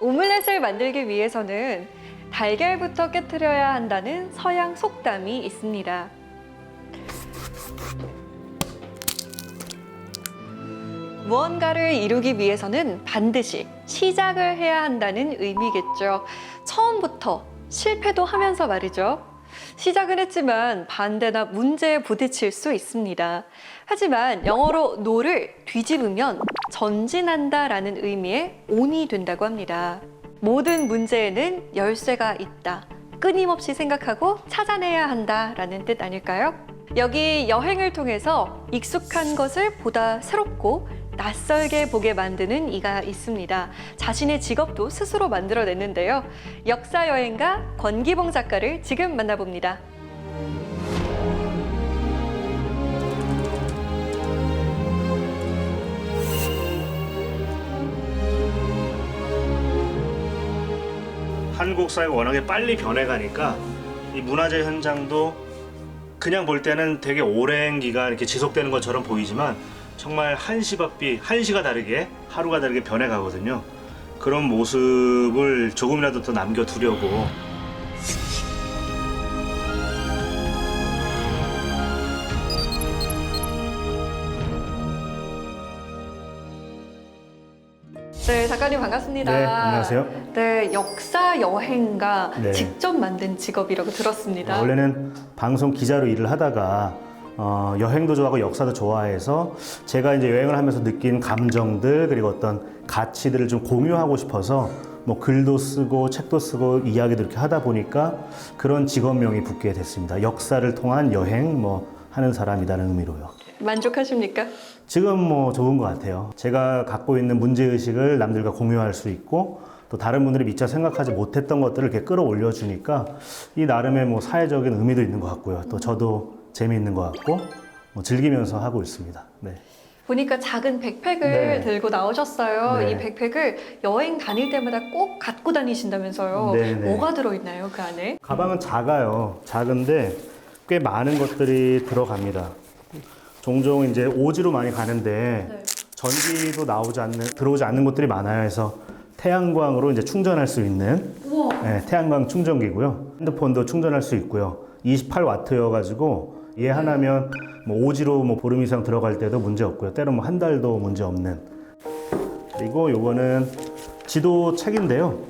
오믈렛을 만들기 위해서는 달걀부터 깨트려야 한다는 서양 속담이 있습니다. 무언가를 이루기 위해서는 반드시 시작을 해야 한다는 의미겠죠. 처음부터 실패도 하면서 말이죠. 시작은 했지만 반대나 문제에 부딪힐 수 있습니다. 하지만 영어로 no를 뒤집으면 전진한다라는 의미의 on이 된다고 합니다. 모든 문제에는 열쇠가 있다. 끊임없이 생각하고 찾아내야 한다라는 뜻 아닐까요? 여기 여행을 통해서 익숙한 것을 보다 새롭고 낯설게 보게 만드는 이가 있습니다. 자신의 직업도 스스로 만들어냈는데요. 역사여행가 권기봉 작가를 지금 만나봅니다. 한국 사회가 워낙에 빨리 변해가니까 이 문화재 현장도 그냥 볼 때는 되게 오랜 기간 이렇게 지속되는 것처럼 보이지만 정말 한시가 다르게 하루가 다르게 변해가거든요. 그런 모습을 조금이라도 더 남겨두려고. 네, 작가님 반갑습니다. 네, 안녕하세요. 네, 역사 여행가 네. 직접 만든 직업이라고 들었습니다. 원래는 방송 기자로 일을 하다가 여행도 좋아하고 역사도 좋아해서 제가 이제 여행을 하면서 느낀 감정들 그리고 어떤 가치들을 좀 공유하고 싶어서 뭐 글도 쓰고 책도 쓰고 이야기도 이렇게 하다 보니까 그런 직업명이 붙게 됐습니다. 역사를 통한 여행 뭐 하는 사람이라는 의미로요. 만족하십니까? 지금 뭐 좋은 것 같아요. 제가 갖고 있는 문제의식을 남들과 공유할 수 있고 또 다른 분들이 미처 생각하지 못했던 것들을 이렇게 끌어올려 주니까 이 나름의 뭐 사회적인 의미도 있는 것 같고요. 또 저도 재미있는 것 같고 뭐 즐기면서 하고 있습니다. 네. 보니까 작은 백팩을 네. 들고 나오셨어요. 네. 이 백팩을 여행 다닐 때마다 꼭 갖고 다니신다면서요. 네, 네. 뭐가 들어있나요, 그 안에? 가방은 작아요. 작은데 꽤 많은 것들이 들어갑니다. 종종 이제 오지로 많이 가는데 네. 전기도 들어오지 않는 곳들이 많아요. 그래서 태양광으로 이제 충전할 수 있는 우와. 네, 태양광 충전기고요. 핸드폰도 충전할 수 있고요. 28W여가지고 얘 하나면 뭐 오지로 뭐 보름 이상 들어갈 때도 문제 없고요. 때로 뭐 한 달도 문제 없는. 그리고 요거는 지도 책인데요.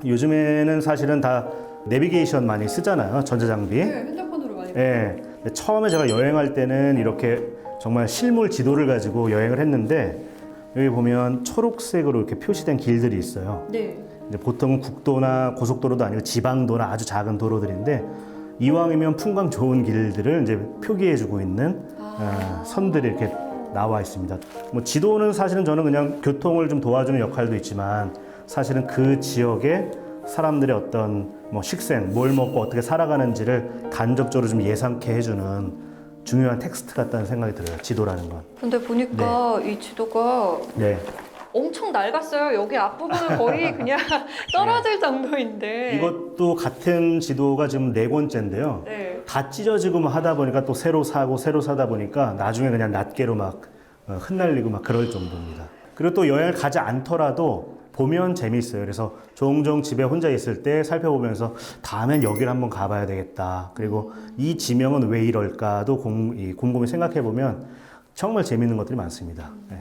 요즘에는 사실은 다 내비게이션 많이 쓰잖아요. 전자장비. 네, 핸드폰으로 많이. 예. 근데 처음에 제가 여행할 때는 이렇게 정말 실물 지도를 가지고 여행을 했는데 여기 보면 초록색으로 이렇게 표시된 길들이 있어요. 네. 이제 보통은 국도나 고속도로도 아니고 지방도나 아주 작은 도로들인데 이왕이면 풍광 좋은 길들을 이제 표기해주고 있는 선들이 이렇게 나와 있습니다. 뭐 지도는 사실은 저는 그냥 교통을 좀 도와주는 역할도 있지만 사실은 그 지역의 사람들의 어떤 뭐 식생, 뭘 먹고 어떻게 살아가는지를 간접적으로 좀 예상케 해주는 중요한 텍스트 같다는 생각이 들어요. 지도라는 건. 근데 보니까 이 지도가 네. 엄청 낡았어요. 여기 앞부분은 거의 그냥 떨어질 정도인데. 이것도 같은 지도가 지금 4권째인데요. 네. 다 찢어지고 막 하다 보니까 또 새로 사고 새로 사다 보니까 나중에 그냥 낱개로 막 흩날리고 막 그럴 정도입니다. 그리고 또 여행을 가지 않더라도 보면 재미있어요. 그래서 종종 집에 혼자 있을 때 살펴보면서 다음엔 여기를 한번 가봐야 되겠다. 그리고 이 지명은 왜 이럴까도 곰곰이 생각해 보면 정말 재미있는 것들이 많습니다. 네.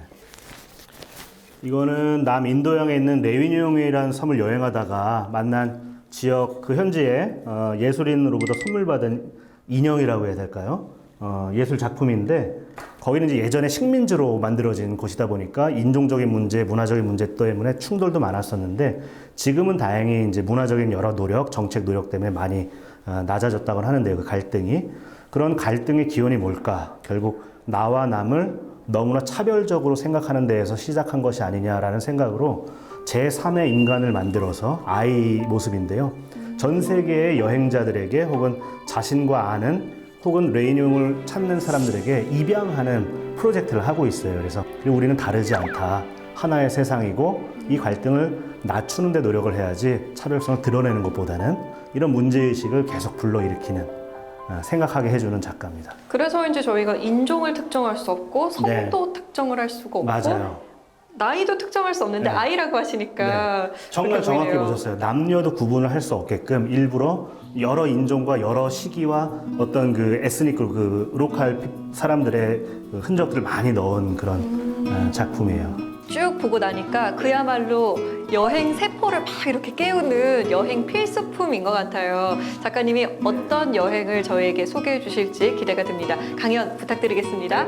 이거는 남인도양에 있는 레위뇽이라는 섬을 여행하다가 만난 지역 그 현지의 예술인으로부터 선물 받은 인형이라고 해야 될까요? 예술 작품인데 거기는 이제 예전에 식민지로 만들어진 곳이다 보니까 인종적인 문제, 문화적인 문제 때문에 충돌도 많았었는데 지금은 다행히 이제 문화적인 여러 노력, 정책 노력 때문에 많이 낮아졌다고 하는데요. 그 갈등이. 그런 갈등의 기원이 뭘까? 결국 나와 남을 너무나 차별적으로 생각하는 데에서 시작한 것이 아니냐라는 생각으로 제3의 인간을 만들어서 아이 모습인데요. 전 세계의 여행자들에게 혹은 자신과 아는 혹은 레이뇽을 찾는 사람들에게 입양하는 프로젝트를 하고 있어요. 그래서 그리고 우리는 다르지 않다. 하나의 세상이고 이 갈등을 낮추는 데 노력을 해야지 차별성을 드러내는 것보다는 이런 문제의식을 계속 불러일으키는 생각하게 해주는 작가입니다. 그래서 이제 저희가 인종을 특정할 수 없고 성도 특정을 할 수가 없고 맞아요. 나이도 특정할 수 없는데 네. 아이라고 하시니까 정말 그렇게 정확히 보이네요. 보셨어요. 남녀도 구분을 할 수 없게끔 일부러 여러 인종과 여러 시기와 어떤 그 에스닉 그 로컬 사람들의 그 흔적들을 많이 넣은 그런 작품이에요. 쭉 보고 나니까 그야말로 여행 세포를 막 이렇게 깨우는 여행 필수품인 것 같아요. 작가님이 어떤 여행을 저에게 소개해 주실지 기대가 됩니다. 강연 부탁드리겠습니다.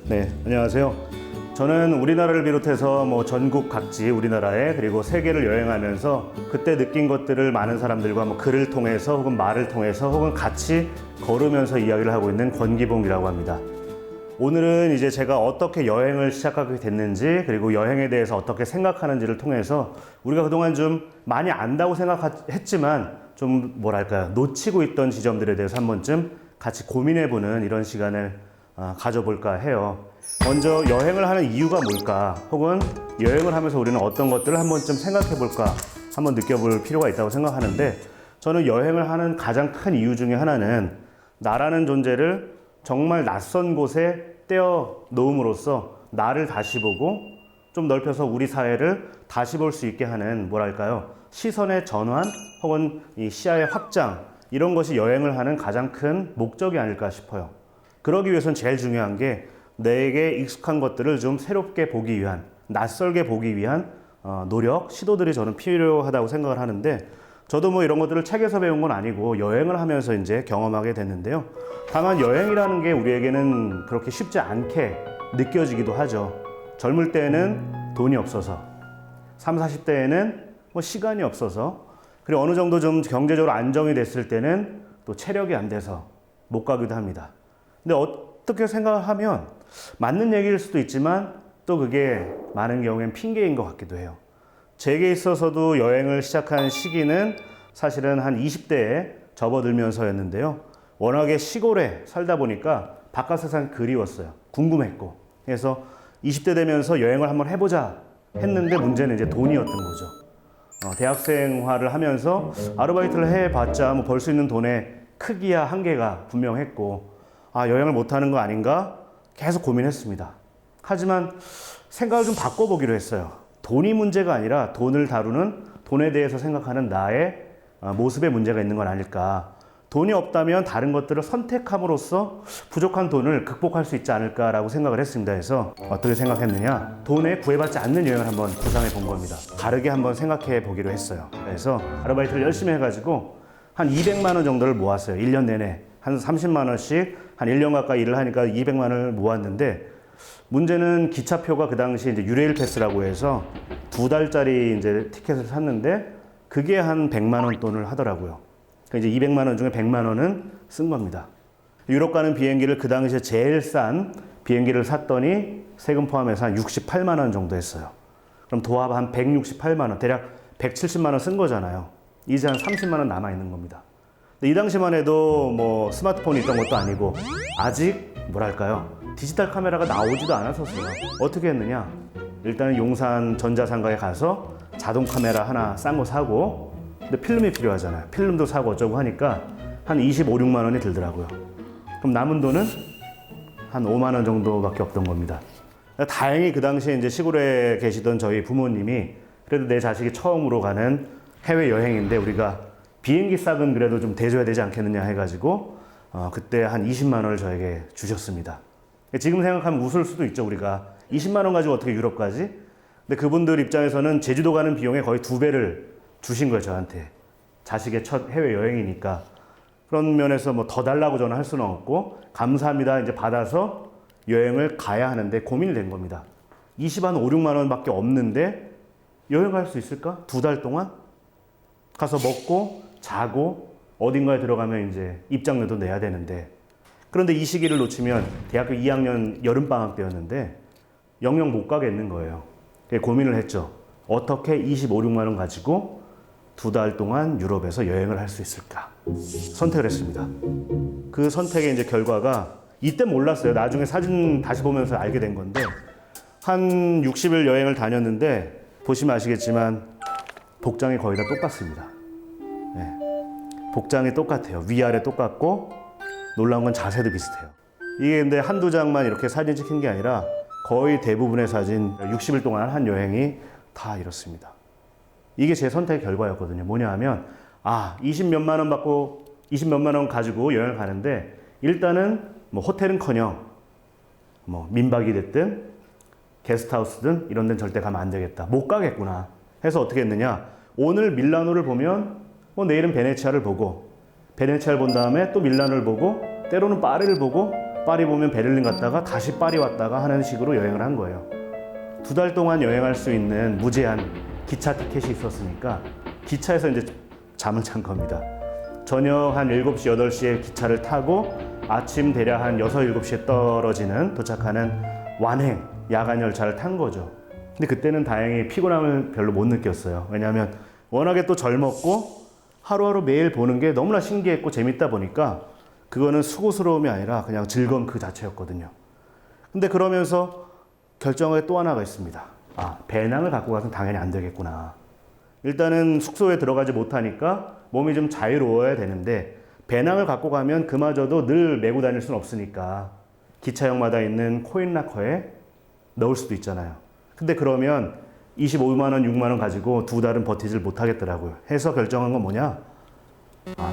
네, 안녕하세요. 저는 우리나라를 비롯해서 뭐 전국 각지 우리나라에 그리고 세계를 여행하면서 그때 느낀 것들을 많은 사람들과 뭐 글을 통해서 혹은 말을 통해서 혹은 같이 걸으면서 이야기를 하고 있는 권기봉이라고 합니다. 오늘은 이제 제가 어떻게 여행을 시작하게 됐는지 그리고 여행에 대해서 어떻게 생각하는지를 통해서 우리가 그동안 좀 많이 안다고 생각했지만 좀 뭐랄까요, 놓치고 있던 지점들에 대해서 한 번쯤 같이 고민해보는 이런 시간을 가져볼까 해요. 먼저 여행을 하는 이유가 뭘까? 혹은 여행을 하면서 우리는 어떤 것들을 한 번쯤 생각해 볼까? 한번 느껴볼 필요가 있다고 생각하는데, 저는 여행을 하는 가장 큰 이유 중에 하나는 나라는 존재를 정말 낯선 곳에 떼어 놓음으로써 나를 다시 보고 좀 넓혀서 우리 사회를 다시 볼 수 있게 하는 뭐랄까요? 시선의 전환 혹은 이 시야의 확장, 이런 것이 여행을 하는 가장 큰 목적이 아닐까 싶어요. 그러기 위해서는 제일 중요한 게 내게 익숙한 것들을 좀 새롭게 보기 위한, 낯설게 보기 위한 노력, 시도들이 저는 필요하다고 생각을 하는데, 저도 뭐 이런 것들을 책에서 배운 건 아니고 여행을 하면서 이제 경험하게 됐는데요. 다만 여행이라는 게 우리에게는 그렇게 쉽지 않게 느껴지기도 하죠. 젊을 때는 돈이 없어서, 30, 40대에는 뭐 시간이 없어서, 그리고 어느 정도 좀 경제적으로 안정이 됐을 때는 또 체력이 안 돼서 못 가기도 합니다. 근데 어떻게 생각하면 맞는 얘기일 수도 있지만 또 그게 많은 경우엔 핑계인 것 같기도 해요. 제게 있어서도 여행을 시작한 시기는 사실은 한 20대에 접어들면서였는데요. 워낙에 시골에 살다 보니까 바깥 세상이 그리웠어요. 궁금했고. 그래서 20대 되면서 여행을 한번 해보자 했는데 문제는 이제 돈이었던 거죠. 대학생활을 하면서 아르바이트를 해봤자 뭐 벌 수 있는 돈의 크기야 한계가 분명했고, 여행을 못하는 거 아닌가? 계속 고민했습니다. 하지만 생각을 좀 바꿔보기로 했어요. 돈이 문제가 아니라 돈을 다루는, 돈에 대해서 생각하는 나의 모습에 문제가 있는 건 아닐까. 돈이 없다면 다른 것들을 선택함으로써 부족한 돈을 극복할 수 있지 않을까라고 생각을 했습니다. 그래서 어떻게 생각했느냐? 돈에 구애받지 않는 여행을 한번 구상해 본 겁니다. 다르게 한번 생각해 보기로 했어요. 그래서 아르바이트를 열심히 해가지고 한 200만 원 정도를 모았어요. 1년 내내. 한 30만 원씩 한 1년 가까이 일을 하니까 200만 원을 모았는데, 문제는 기차표가 그 당시 이제 유레일 패스라고 해서 2달짜리 이제 티켓을 샀는데 그게 한 100만 원 돈을 하더라고요. 그러니까 이제 200만 원 중에 100만 원은 쓴 겁니다. 유럽 가는 비행기를 그 당시에 제일 싼 비행기를 샀더니 세금 포함해서 한 68만 원 정도 했어요. 그럼 도합 한 168만 원, 대략 170만 원 쓴 거잖아요. 이제 한 30만 원 남아 있는 겁니다. 이 당시만 해도 뭐 스마트폰이 있던 것도 아니고 아직 뭐랄까요, 디지털 카메라가 나오지도 않았었어요. 어떻게 했느냐? 일단은 용산 전자상가에 가서 자동 카메라 하나 싼 거 사고, 근데 필름이 필요하잖아요. 필름도 사고 어쩌고 하니까 한 25, 6만 원이 들더라고요. 그럼 남은 돈은 한 5만 원 정도밖에 없던 겁니다. 다행히 그 당시에 이제 시골에 계시던 저희 부모님이 그래도 내 자식이 처음으로 가는 해외 여행인데 우리가 비행기 싹은 그래도 좀 대줘야 되지 않겠느냐 해가지고 그때 한 20만 원을 저에게 주셨습니다. 지금 생각하면 웃을 수도 있죠. 우리가 20만 원 가지고 어떻게 유럽 가지? 근데 그분들 입장에서는 제주도 가는 비용의 거의 2배를 주신 거예요, 저한테. 자식의 첫 해외 여행이니까. 그런 면에서 뭐 더 달라고 저는 할 수는 없고, 감사합니다 이제 받아서 여행을 가야 하는데 고민이 된 겁니다. 20만 5, 6만 원밖에 없는데 여행 갈 수 있을까? 2달 동안? 가서 먹고 자고 어딘가에 들어가면 이제 입장료도 내야 되는데, 그런데 이 시기를 놓치면 대학교 2학년 여름방학 때였는데 영영 못 가겠는 거예요. 고민을 했죠. 어떻게 25, 6만 원 가지고 2달 동안 유럽에서 여행을 할 수 있을까? 선택을 했습니다. 그 선택의 이제 결과가, 이때 몰랐어요. 나중에 사진 다시 보면서 알게 된 건데, 한 60일 여행을 다녔는데 보시면 아시겠지만 복장이 거의 다 똑같습니다. 네. 복장이 똑같아요. 위아래 똑같고 놀라운 건 자세도 비슷해요. 이게 근데 한두 장만 이렇게 사진 찍힌 게 아니라 거의 대부분의 사진 60일 동안 한 여행이 다 이렇습니다. 이게 제 선택의 결과였거든요. 뭐냐 하면 20몇만 원 받고 20몇만 원 가지고 여행을 가는데 일단은 뭐 호텔은커녕 뭐 민박이 됐든 게스트하우스든 이런 데는 절대 가면 안 되겠다. 못 가겠구나 해서 어떻게 했느냐. 오늘 밀라노를 보면 뭐 내일은 베네치아를 보고 베네치아를 본 다음에 또 밀라노를 보고 때로는 파리를 보고 파리 보면 베를린 갔다가 다시 파리 왔다가 하는 식으로 여행을 한 거예요. 2달 동안 여행할 수 있는 무제한 기차 티켓이 있었으니까 기차에서 이제 잠을 잔 겁니다. 저녁 한 7시, 8시에 기차를 타고 아침 대략 한 6, 7시에 도착하는 완행 야간 열차를 탄 거죠. 근데 그때는 다행히 피곤함을 별로 못 느꼈어요. 왜냐하면 워낙에 또 젊었고 하루하루 매일 보는 게 너무나 신기했고 재밌다 보니까 그거는 수고스러움이 아니라 그냥 즐거움 그 자체였거든요. 근데 그러면서 결정에 또 하나가 있습니다. 배낭을 갖고 가서는 당연히 안 되겠구나. 일단은 숙소에 들어가지 못하니까 몸이 좀 자유로워야 되는데 배낭을 갖고 가면 그마저도 늘 메고 다닐 수는 없으니까 기차역마다 있는 코인 락커에 넣을 수도 있잖아요. 근데 그러면 25만 원, 6만 원 가지고 2달은 버티질 못하겠더라고요. 해서 결정한 건 뭐냐?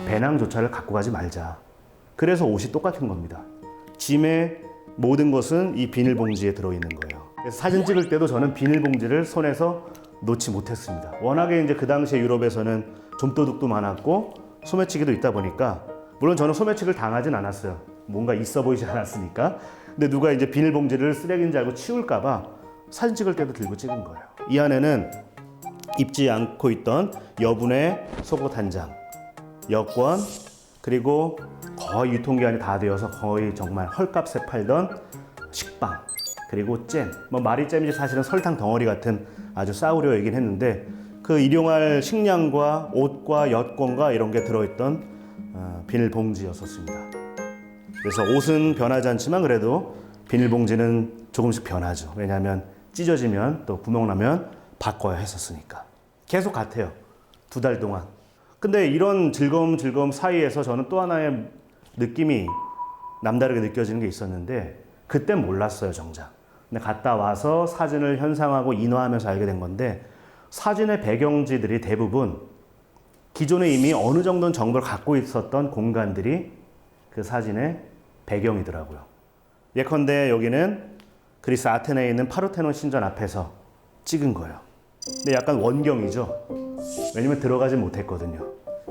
배낭조차를 갖고 가지 말자. 그래서 옷이 똑같은 겁니다. 짐의 모든 것은 이 비닐봉지에 들어있는 거예요. 그래서 사진 찍을 때도 저는 비닐봉지를 손에서 놓지 못했습니다. 워낙에 이제 그 당시에 유럽에서는 좀도둑도 많았고 소매치기도 있다 보니까 물론 저는 소매치기를 당하진 않았어요. 뭔가 있어 보이지 않았으니까. 근데 누가 이제 비닐봉지를 쓰레기인 줄 알고 치울까 봐 사진 찍을 때도 들고 찍은 거예요. 이 안에는 입지 않고 있던 여분의 속옷 한 장, 여권, 그리고 거의 유통기한이 다 되어서 거의 정말 헐값에 팔던 식빵, 그리고 잼. 뭐 말이 잼이지 사실은 설탕 덩어리 같은 아주 싸구려 얘긴 했는데 그 일용할 식량과 옷과 여권과 이런 게 들어있던 비닐봉지였었습니다. 그래서 옷은 변하지 않지만 그래도 비닐봉지는 조금씩 변하죠. 왜냐하면 찢어지면 또 구멍 나면 바꿔야 했었으니까. 계속 같아요. 2달 동안. 근데 이런 즐거움 사이에서 저는 또 하나의 느낌이 남다르게 느껴지는 게 있었는데 그땐 몰랐어요, 정작. 근데 갔다 와서 사진을 현상하고 인화하면서 알게 된 건데 사진의 배경지들이 대부분 기존에 이미 어느 정도는 정보를 갖고 있었던 공간들이 그 사진의 배경이더라고요. 예컨대 여기는 그리스 아테네에 있는 파르테논 신전 앞에서 찍은 거예요. 근데 약간 원경이죠. 왜냐면 들어가지 못했거든요.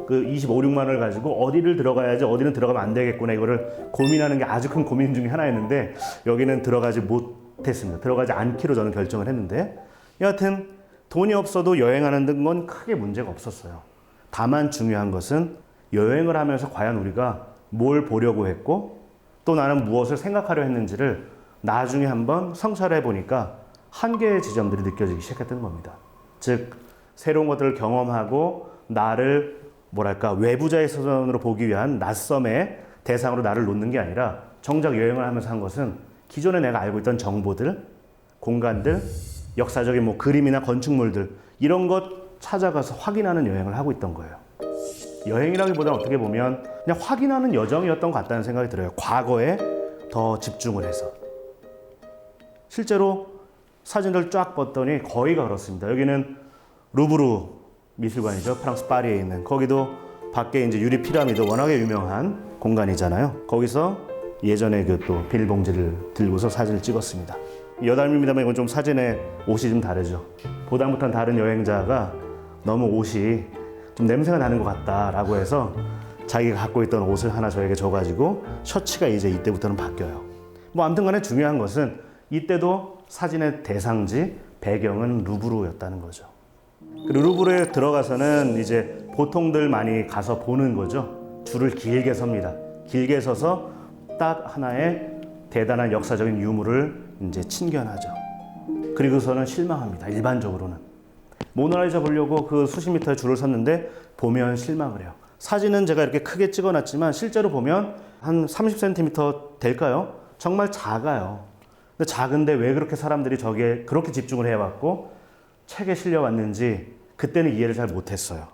그 25, 6만 원을 가지고 어디를 들어가야지 어디는 들어가면 안 되겠구나 이거를 고민하는 게 아주 큰 고민 중에 하나였는데 여기는 들어가지 못했습니다. 들어가지 않기로 저는 결정을 했는데 여하튼 돈이 없어도 여행하는 건 크게 문제가 없었어요. 다만 중요한 것은 여행을 하면서 과연 우리가 뭘 보려고 했고 또 나는 무엇을 생각하려 했는지를 나중에 한번 성찰해 보니까 한계의 지점들이 느껴지기 시작했던 겁니다. 즉 새로운 것들을 경험하고 나를 외부자의 시선으로 보기 위한 낯섦의 대상으로 나를 놓는 게 아니라 정작 여행을 하면서 한 것은 기존에 내가 알고 있던 정보들, 공간들, 역사적인 뭐 그림이나 건축물들 이런 것 찾아가서 확인하는 여행을 하고 있던 거예요. 여행이라기보다는 어떻게 보면 그냥 확인하는 여정이었던 것 같다는 생각이 들어요. 과거에 더 집중을 해서. 실제로 사진을 쫙 봤더니 거의가 그렇습니다. 여기는 루브르 미술관이죠. 프랑스 파리에 있는. 거기도 밖에 이제 유리 피라미드 워낙에 유명한 공간이잖아요. 거기서 예전에 그 또 비닐봉지를 들고서 사진을 찍었습니다. 여담입니다만 이건 좀 사진의 옷이 좀 다르죠. 보다못한 다른 여행자가 너무 옷이 좀 냄새가 나는 것 같다라고 해서 자기가 갖고 있던 옷을 하나 저에게 줘가지고 셔츠가 이제 이때부터는 바뀌어요. 뭐 아무튼 간에 중요한 것은 이때도 사진의 대상지, 배경은 루브르였다는 거죠. 그 루브르에 들어가서는 이제 보통들 많이 가서 보는 거죠. 줄을 길게 섭니다. 길게 서서 딱 하나의 대단한 역사적인 유물을 이제 친견하죠. 그리고서는 실망합니다. 일반적으로는. 모나리자 보려고 그 수십 미터의 줄을 섰는데 보면 실망을 해요. 사진은 제가 이렇게 크게 찍어놨지만 실제로 보면 한 30cm 될까요? 정말 작아요. 근데 작은데 왜 그렇게 사람들이 저기에 그렇게 집중을 해왔고 책에 실려왔는지 그때는 이해를 잘 못했어요.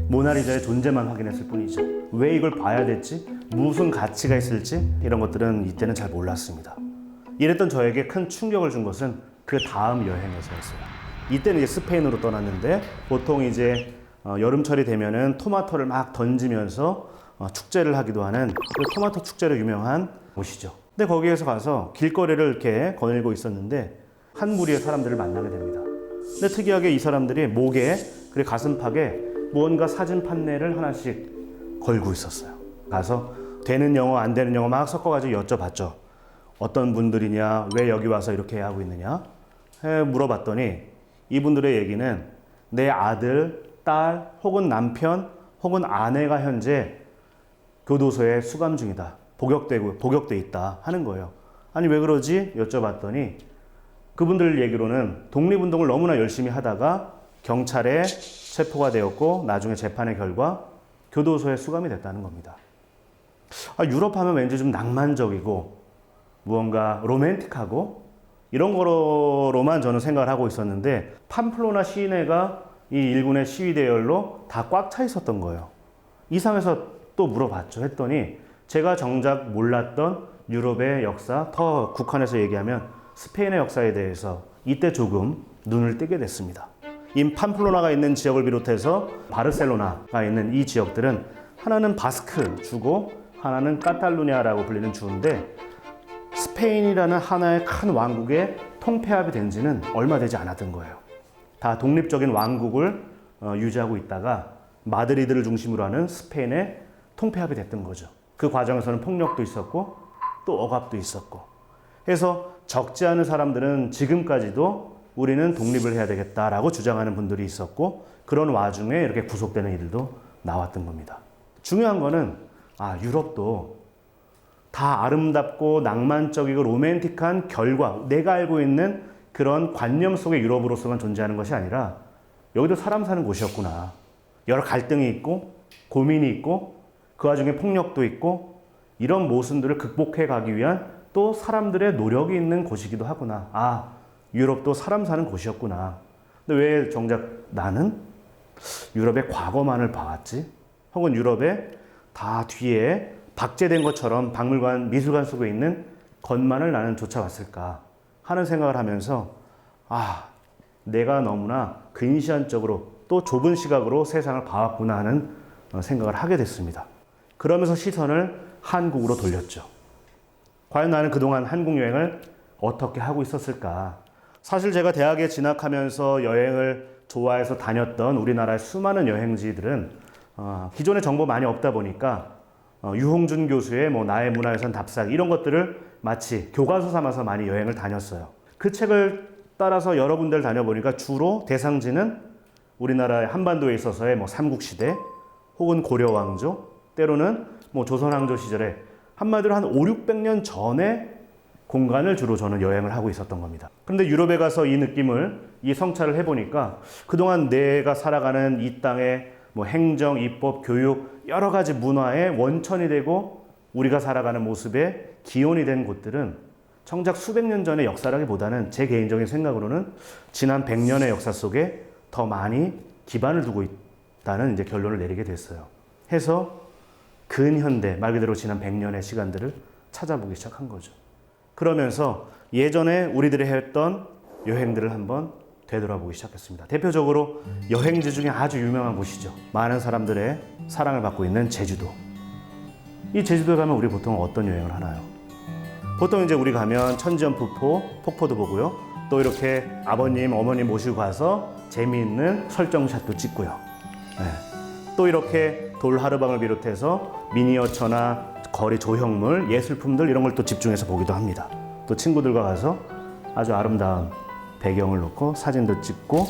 모나리자의 존재만 확인했을 뿐이죠. 왜 이걸 봐야 됐지? 무슨 가치가 있을지? 이런 것들은 이때는 잘 몰랐습니다. 이랬던 저에게 큰 충격을 준 것은 그 다음 여행에서였어요. 이때는 이제 스페인으로 떠났는데 보통 이제 여름철이 되면은 토마토를 막 던지면서 축제를 하기도 하는 그 토마토 축제로 유명한 곳이죠. 근데 거기에서 가서 길거리를 이렇게 거닐고 있었는데 한 무리의 사람들을 만나게 됩니다. 근데 특이하게 이 사람들이 목에 그리고 가슴팍에 무언가 사진 판넬을 하나씩 걸고 있었어요. 가서 되는 영어 안 되는 영어 막 섞어가지고 여쭤봤죠. 어떤 분들이냐, 왜 여기 와서 이렇게 하고 있느냐 물어봤더니 이분들의 얘기는 내 아들, 딸 혹은 남편 혹은 아내가 현재 교도소에 수감 중이다. 복역돼 있다 하는 거예요. 아니 왜 그러지? 여쭤봤더니 그분들 얘기로는 독립운동을 너무나 열심히 하다가 경찰에 체포가 되었고 나중에 재판의 결과 교도소에 수감이 됐다는 겁니다. 유럽 하면 왠지 좀 낭만적이고 무언가 로맨틱하고 이런 거로만 저는 생각을 하고 있었는데 팜플로나 시내가 이 일군의 시위 대열로 다 꽉 차 있었던 거예요. 이상해서 또 물어봤죠. 했더니 제가 정작 몰랐던 유럽의 역사, 더 국한해서 얘기하면 스페인의 역사에 대해서 이때 조금 눈을 뜨게 됐습니다. 이 팜플로나가 있는 지역을 비롯해서 바르셀로나가 있는 이 지역들은 하나는 바스크 주고 하나는 카탈루냐라고 불리는 주인데 스페인이라는 하나의 큰 왕국의 통폐합이 된 지는 얼마 되지 않았던 거예요. 다 독립적인 왕국을 유지하고 있다가 마드리드를 중심으로 하는 스페인의 통폐합이 됐던 거죠. 그 과정에서는 폭력도 있었고 또 억압도 있었고 해서 적지 않은 사람들은 지금까지도 우리는 독립을 해야 되겠다라고 주장하는 분들이 있었고 그런 와중에 이렇게 구속되는 일들도 나왔던 겁니다. 중요한 거는 유럽도 다 아름답고 낭만적이고 로맨틱한 결과, 내가 알고 있는 그런 관념 속의 유럽으로서만 존재하는 것이 아니라 여기도 사람 사는 곳이었구나. 여러 갈등이 있고 고민이 있고 그 와중에 폭력도 있고 이런 모순들을 극복해 가기 위한 또 사람들의 노력이 있는 곳이기도 하구나. 유럽도 사람 사는 곳이었구나. 근데 왜 정작 나는 유럽의 과거만을 봐왔지? 혹은 유럽의 다 뒤에 박제된 것처럼 박물관, 미술관 속에 있는 것만을 나는 쫓아왔을까 하는 생각을 하면서 내가 너무나 근시안적으로 또 좁은 시각으로 세상을 봐왔구나 하는 생각을 하게 됐습니다. 그러면서 시선을 한국으로 돌렸죠. 과연 나는 그동안 한국 여행을 어떻게 하고 있었을까? 사실 제가 대학에 진학하면서 여행을 좋아해서 다녔던 우리나라의 수많은 여행지들은 기존에 정보 많이 없다 보니까 유홍준 교수의 나의 문화유산 답사기 이런 것들을 마치 교과서 삼아서 많이 여행을 다녔어요. 그 책을 따라서 여러 군데를 다녀보니까 주로 대상지는 우리나라의 한반도에 있어서의 삼국시대 혹은 고려왕조 때로는 조선왕조 시절에 한마디로 한 500~600년 전에 공간을 주로 저는 여행을 하고 있었던 겁니다. 그런데 유럽에 가서 이 느낌을, 이 성찰을 해보니까 그동안 내가 살아가는 이 땅의 행정, 입법, 교육, 여러 가지 문화의 원천이 되고 우리가 살아가는 모습의 기원이 된 곳들은 정작 수백 년 전의 역사라기보다는 제 개인적인 생각으로는 지난 100년의 역사 속에 더 많이 기반을 두고 있다는 이제 결론을 내리게 됐어요. 해서 근현대, 말 그대로 지난 100년의 시간들을 찾아보기 시작한 거죠. 그러면서 예전에 우리들이 했던 여행들을 한번 되돌아보기 시작했습니다. 대표적으로 여행지 중에 아주 유명한 곳이죠. 많은 사람들의 사랑을 받고 있는 제주도. 이 제주도에 가면 우리 보통 어떤 여행을 하나요? 보통 이제 우리 가면 천지연폭포, 폭포도 보고요. 또 이렇게 아버님, 어머님 모시고 가서 재미있는 설정샷도 찍고요. 또 이렇게 돌하르방을 비롯해서 미니어처나 거리 조형물, 예술품들 이런 걸 또 집중해서 보기도 합니다. 또 친구들과 가서 아주 아름다운 배경을 놓고 사진도 찍고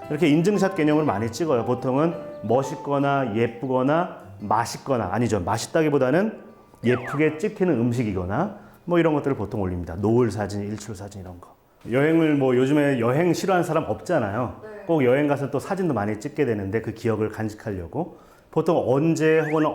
이렇게 인증샷 개념을 많이 찍어요. 보통은 멋있거나 예쁘거나 맛있거나, 아니죠, 맛있다기보다는 예쁘게 찍히는 음식이거나 이런 것들을 보통 올립니다. 노을 사진, 일출 사진 이런 거. 여행을 요즘에 여행 싫어하는 사람 없잖아요. 꼭 여행 가서 또 사진도 많이 찍게 되는데 그 기억을 간직하려고 보통 언제 혹은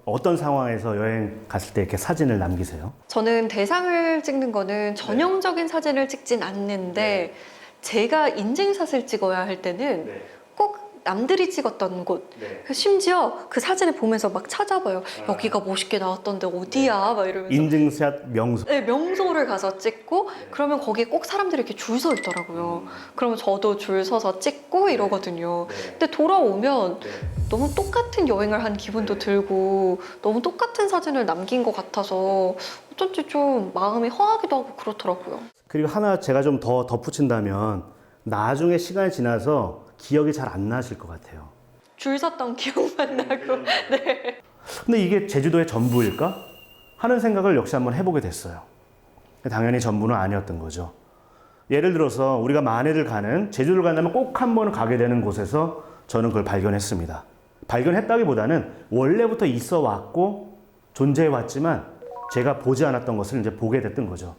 어떤 상황에서 여행 갔을 때 이렇게 사진을 남기세요? 저는 대상을 찍는 거는 전형적인 사진을 찍진 않는데 제가 인증샷을 찍어야 할 때는 꼭 남들이 찍었던 곳. 네. 심지어 그 사진을 보면서 막 찾아봐요. 여기가 멋있게 나왔던데 어디야? 막 이러면서. 인증샷 명소. 네, 명소를 가서 찍고 그러면 거기에 꼭 사람들이 이렇게 줄 서 있더라고요. 그러면 저도 줄 서서 찍고 이러거든요. 근데 돌아오면 너무 똑같은 여행을 한 기분도 들고 너무 똑같은 사진을 남긴 것 같아서 어쩐지 좀 마음이 허하기도 하고 그렇더라고요. 그리고 하나 제가 좀 더 덧붙인다면 나중에 시간이 지나서 기억이 잘 안 나실 것 같아요. 줄 섰던 기억만 나고. 네. 근데 이게 제주도의 전부일까? 하는 생각을 역시 한번 해보게 됐어요. 당연히 전부는 아니었던 거죠. 예를 들어서 우리가 많이들 가는 제주도를 간다면 꼭 한 번 가게 되는 곳에서 저는 그걸 발견했습니다. 발견했다기보다는 원래부터 있어 왔고 존재해 왔지만 제가 보지 않았던 것을 이제 보게 됐던 거죠.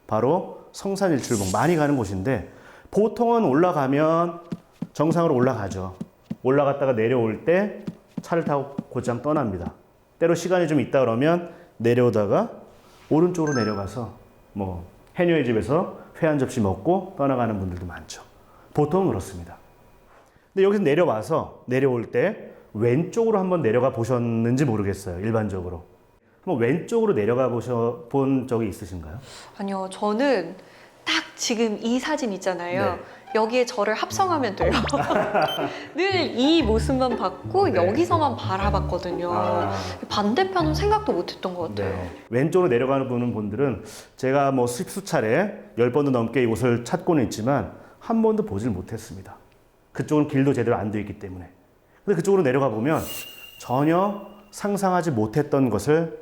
바로 성산일출봉, 많이 가는 곳인데 보통은 올라가면 정상으로 올라가죠. 올라갔다가 내려올 때 차를 타고 곧장 떠납니다. 때로 시간이 좀 있다 그러면 내려오다가 오른쪽으로 내려가서 뭐 해녀의 집에서 회 한 접시 먹고 떠나가는 분들도 많죠. 보통은 그렇습니다. 근데 여기서 내려와서 내려올 때 왼쪽으로 한번 내려가 보셨는지 모르겠어요. 일반적으로. 한번 왼쪽으로 내려가 본 적이 있으신가요? 아니요, 저는 딱 지금 이 사진 있잖아요. 네. 여기에 저를 합성하면 돼요. 늘 이 모습만 봤고 네. 여기서만 바라봤거든요. 아. 반대편은 생각도 못했던 것 같아요. 네. 왼쪽으로 내려가는 분들은 제가 뭐 수차례 10번도 넘게 이곳을 찾고는 있지만 한 번도 보질 못했습니다. 그쪽은 길도 제대로 안 되어 있기 때문에. 근데 그쪽으로 내려가 보면 전혀 상상하지 못했던 것을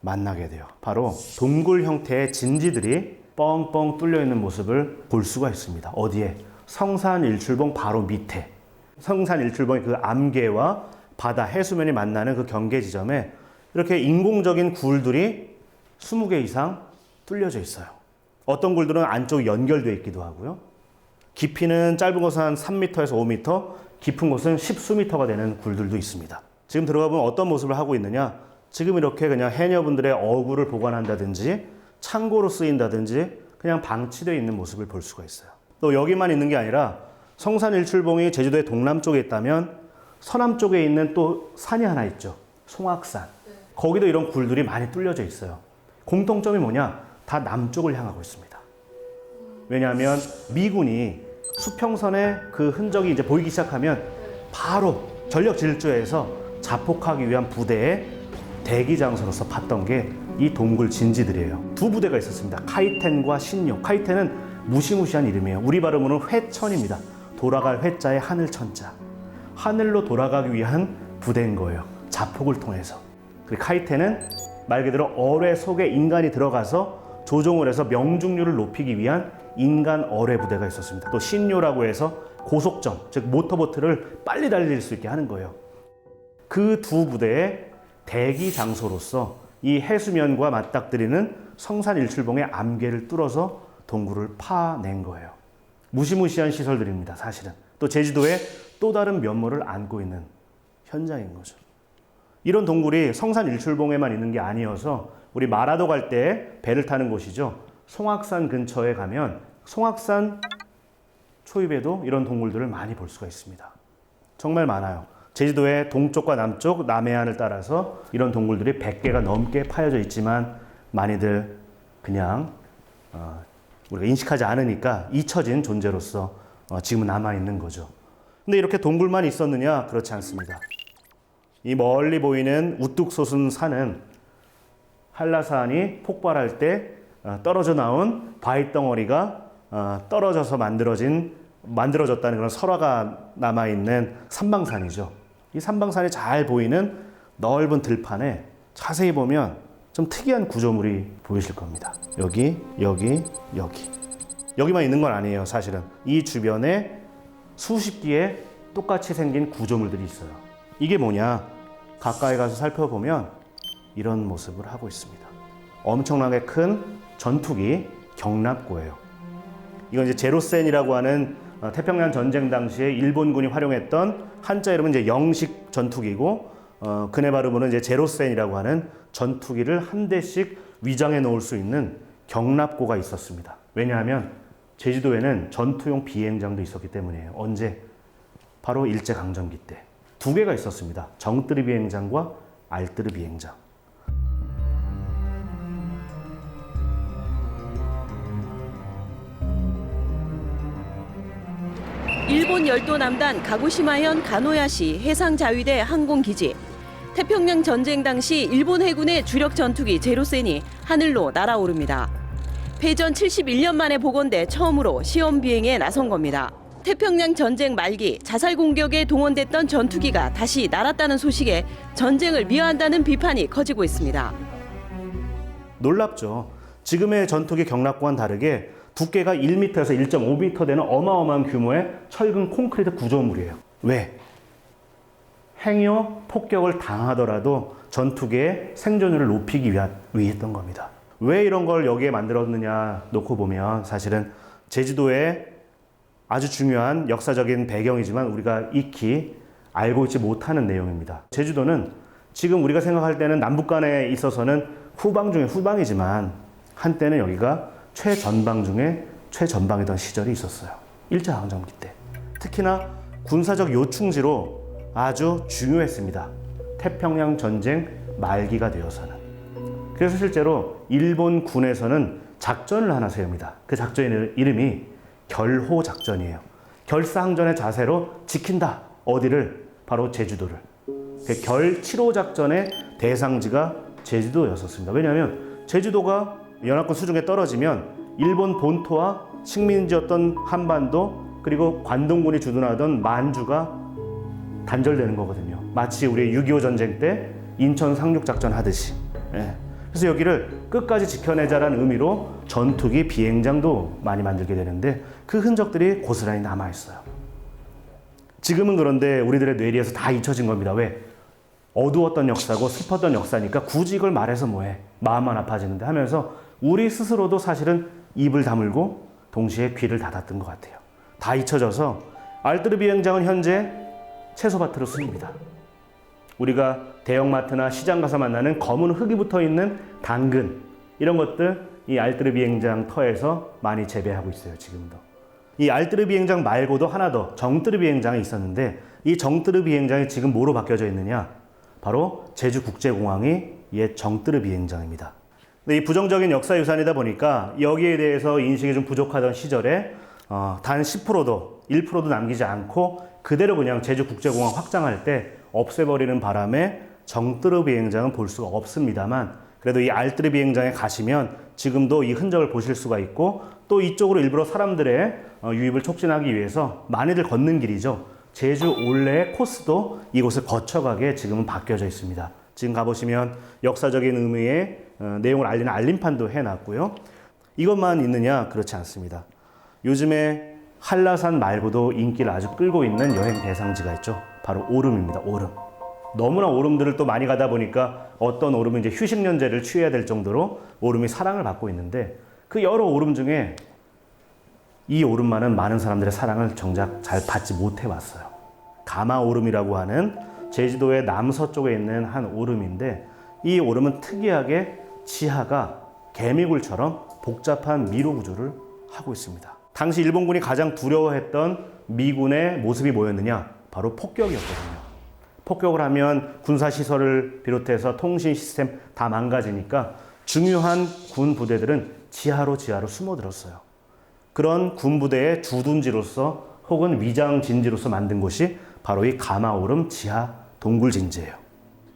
만나게 돼요. 바로 동굴 형태의 진지들이 뻥뻥 뚫려 있는 모습을 볼 수가 있습니다. 어디에? 성산일출봉 바로 밑에. 성산일출봉의 그 암계와 바다, 해수면이 만나는 그 경계 지점에 이렇게 인공적인 굴들이 20개 이상 뚫려져 있어요. 어떤 굴들은 안쪽이 연결되어 있기도 하고요. 깊이는 짧은 것은 한 3m에서 5m, 깊은 곳은 10수미터가 되는 굴들도 있습니다. 지금 들어가 보면 어떤 모습을 하고 있느냐? 지금 이렇게 그냥 해녀분들의 어구를 보관한다든지 창고로 쓰인다든지 그냥 방치되어 있는 모습을 볼 수가 있어요. 또 여기만 있는 게 아니라 성산일출봉이 제주도의 동남쪽에 있다면 서남쪽에 있는 또 산이 하나 있죠. 송악산. 거기도 이런 굴들이 많이 뚫려져 있어요. 공통점이 뭐냐? 다 남쪽을 향하고 있습니다. 왜냐하면 미군이 수평선에 그 흔적이 이제 보이기 시작하면 바로 전력 질주해서 자폭하기 위한 부대의 대기 장소로서 봤던 게 이 동굴 진지들이에요. 두 부대가 있었습니다. 카이텐과 신욕. 카이텐은 무시무시한 이름이에요. 우리 발음으로는 회천입니다. 돌아갈 회자의 하늘천자. 하늘로 돌아가기 위한 부대인 거예요. 자폭을 통해서. 그리고 카이텐은 말 그대로 어뢰 속에 인간이 들어가서 조종을 해서 명중률을 높이기 위한 인간 어뢰 부대가 있었습니다. 또 신요라고 해서 고속정, 즉 모터보트를 빨리 달릴 수 있게 하는 거예요. 그 두 부대의 대기 장소로서 이 해수면과 맞닥뜨리는 성산일출봉의 암계를 뚫어서 동굴을 파낸 거예요. 무시무시한 시설들입니다, 사실은. 또 제주도의 또 다른 면모를 안고 있는 현장인 거죠. 이런 동굴이 성산일출봉에만 있는 게 아니어서 우리 마라도 갈 때 배를 타는 곳이죠. 송악산 근처에 가면 송악산 초입에도 이런 동굴들을 많이 볼 수가 있습니다. 정말 많아요. 제주도의 동쪽과 남쪽, 남해안을 따라서 이런 동굴들이 100개가 넘게 파여져 있지만 많이들 그냥 우리가 인식하지 않으니까 잊혀진 존재로서 지금은 남아있는 거죠. 근데 이렇게 동굴만 있었느냐? 그렇지 않습니다. 이 멀리 보이는 우뚝 솟은 산은 한라산이 폭발할 때 떨어져 나온 바위 덩어리가 떨어져서 만들어졌다는 그런 설화가 남아있는 삼방산이죠. 이 삼방산이 잘 보이는 넓은 들판에 자세히 보면 좀 특이한 구조물이 보이실 겁니다. 여기, 여기, 여기. 여기만 있는 건 아니에요, 사실은. 이 주변에 수십 개의 똑같이 생긴 구조물들이 있어요. 이게 뭐냐? 가까이 가서 살펴보면 이런 모습을 하고 있습니다. 엄청나게 큰 전투기 경납고예요. 이건 이제 제로센이라고 하는 태평양 전쟁 당시에 일본군이 활용했던 한자 이름은 이제 영식 전투기고 그네 발음으로는 이제 제로센이라고 하는 전투기를 한 대씩 위장해 놓을 수 있는 경납고가 있었습니다. 왜냐하면 제주도에는 전투용 비행장도 있었기 때문이에요. 언제? 바로 일제강점기 때 두 개가 있었습니다. 정뜨르 비행장과 알뜨르 비행장. 일본 열도 남단 가고시마현 가노야시 해상자위대 항공기지. 태평양 전쟁 당시 일본 해군의 주력 전투기 제로센이 하늘로 날아오릅니다. 패전 71년 만에 복원돼 처음으로 시험 비행에 나선 겁니다. 태평양 전쟁 말기 자살 공격에 동원됐던 전투기가 다시 날았다는 소식에 전쟁을 미화한다는 비판이 커지고 있습니다. 놀랍죠. 지금의 전투기 경락과는 다르게 두께가 1m에서 1.5m 되는 어마어마한 규모의 철근 콘크리트 구조물이에요. 왜? 행여 폭격을 당하더라도 전투기의 생존율을 높이기 위했던 겁니다. 왜 이런 걸 여기에 만들었느냐 놓고 보면 사실은 제주도의 아주 중요한 역사적인 배경이지만 우리가 익히 알고 있지 못하는 내용입니다. 제주도는 지금 우리가 생각할 때는 남북 간에 있어서는 후방 중에 후방이지만 한때는 여기가 최전방 중에 최전방이던 시절이 있었어요. 일제강점기 때. 특히나 군사적 요충지로 아주 중요했습니다. 태평양 전쟁 말기가 되어서는. 그래서 실제로 일본 군에서는 작전을 하나 세웁니다. 그 작전의 이름이 결호 작전이에요. 결사항전의 자세로 지킨다. 어디를? 바로 제주도를. 그 결 7호 작전의 대상지가 제주도였었습니다. 왜냐하면 제주도가 연합군 수중에 떨어지면 일본 본토와 식민지였던 한반도 그리고 관동군이 주둔하던 만주가 단절되는 거거든요. 마치 우리 6.25 전쟁 때 인천 상륙작전 하듯이. 예. 그래서 여기를 끝까지 지켜내자라는 의미로 전투기 비행장도 많이 만들게 되는데 그 흔적들이 고스란히 남아있어요. 지금은 그런데 우리들의 뇌리에서 다 잊혀진 겁니다. 왜? 어두웠던 역사고 슬펐던 역사니까 굳이 이걸 말해서 뭐해. 마음만 아파지는데 하면서 우리 스스로도 사실은 입을 다물고 동시에 귀를 닫았던 것 같아요. 다 잊혀져서 알뜨르 비행장은 현재 채소밭으로 쓰입니다. 우리가 대형마트나 시장 가서 만나는 검은 흙이 붙어 있는 당근 이런 것들 이 알뜨르 비행장 터에서 많이 재배하고 있어요. 지금도. 이 알뜨르 비행장 말고도 하나 더 정뜨르 비행장이 있었는데 이 정뜨르 비행장이 지금 뭐로 바뀌어져 있느냐? 바로 제주국제공항이 옛 정뜨르 비행장입니다. 근데 이 부정적인 역사유산이다 보니까 여기에 대해서 인식이 좀 부족하던 시절에 단 10%도 1%도 남기지 않고 그대로 그냥 제주국제공항 확장할 때 없애버리는 바람에 정뜨르 비행장은 볼 수가 없습니다만 그래도 이 알뜨르 비행장에 가시면 지금도 이 흔적을 보실 수가 있고 또 이쪽으로 일부러 사람들의 유입을 촉진하기 위해서 많이들 걷는 길이죠. 제주 올레의 코스도 이곳을 거쳐가게 지금은 바뀌어져 있습니다. 지금 가보시면 역사적인 의미의 내용을 알리는 알림판도 해놨고요. 이것만 있느냐? 그렇지 않습니다. 요즘에 한라산 말고도 인기를 아주 끌고 있는 여행 대상지가 있죠. 바로 오름입니다. 오름. 너무나 오름들을 또 많이 가다 보니까 어떤 오름은 이제 휴식연제를 취해야 될 정도로 오름이 사랑을 받고 있는데 그 여러 오름 중에 이 오름만은 많은 사람들의 사랑을 정작 잘 받지 못해 왔어요. 가마오름이라고 하는 제주도의 남서쪽에 있는 한 오름인데 이 오름은 특이하게 지하가 개미굴처럼 복잡한 미로 구조를 하고 있습니다. 당시 일본군이 가장 두려워했던 미군의 모습이 뭐였느냐? 바로 폭격이었거든요. 폭격을 하면 군사시설을 비롯해서 통신 시스템 다 망가지니까 중요한 군 부대들은 지하로 숨어들었어요. 그런 군 부대의 주둔지로서 혹은 위장진지로서 만든 곳이 바로 이 가마오름 지하 동굴진지예요.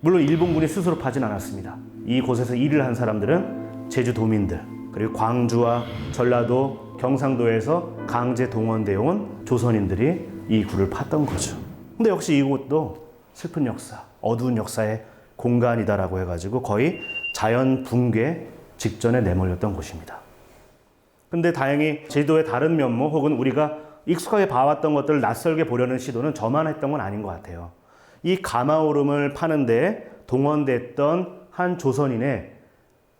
물론 일본군이 스스로 파진 않았습니다. 이곳에서 일을 한 사람들은 제주도민들 그리고 광주와 전라도, 경상도에서 강제 동원되어 온 조선인들이 이 굴을 팠던 거죠. 근데 역시 이곳도 슬픈 역사, 어두운 역사의 공간이다라고 해가지고 거의 자연 붕괴 직전에 내몰렸던 곳입니다. 근데 다행히 제주도의 다른 면모 혹은 우리가 익숙하게 봐왔던 것들을 낯설게 보려는 시도는 저만 했던 건 아닌 것 같아요. 이 가마오름을 파는데 동원됐던 한 조선인의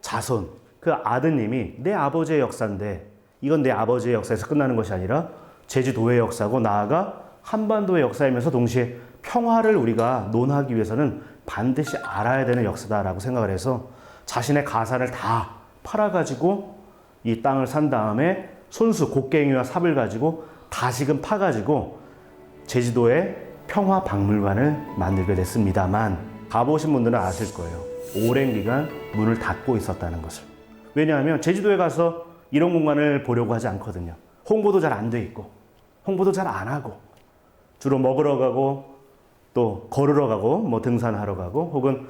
자손, 그 아드님이 내 아버지의 역사인데 이건 내 아버지의 역사에서 끝나는 것이 아니라 제주도의 역사고 나아가 한반도의 역사이면서 동시에 평화를 우리가 논하기 위해서는 반드시 알아야 되는 역사다라고 생각을 해서 자신의 가산을 다 팔아가지고 이 땅을 산 다음에 손수, 곡괭이와 삽을 가지고 다시금 파가지고 제주도에 평화박물관을 만들게 됐습니다만 가보신 분들은 아실 거예요. 오랜 기간 문을 닫고 있었다는 것을. 왜냐하면 제주도에 가서 이런 공간을 보려고 하지 않거든요. 홍보도 잘 안 돼 있고 홍보도 잘 안 하고 주로 먹으러 가고 또 걸으러 가고 뭐 등산하러 가고 혹은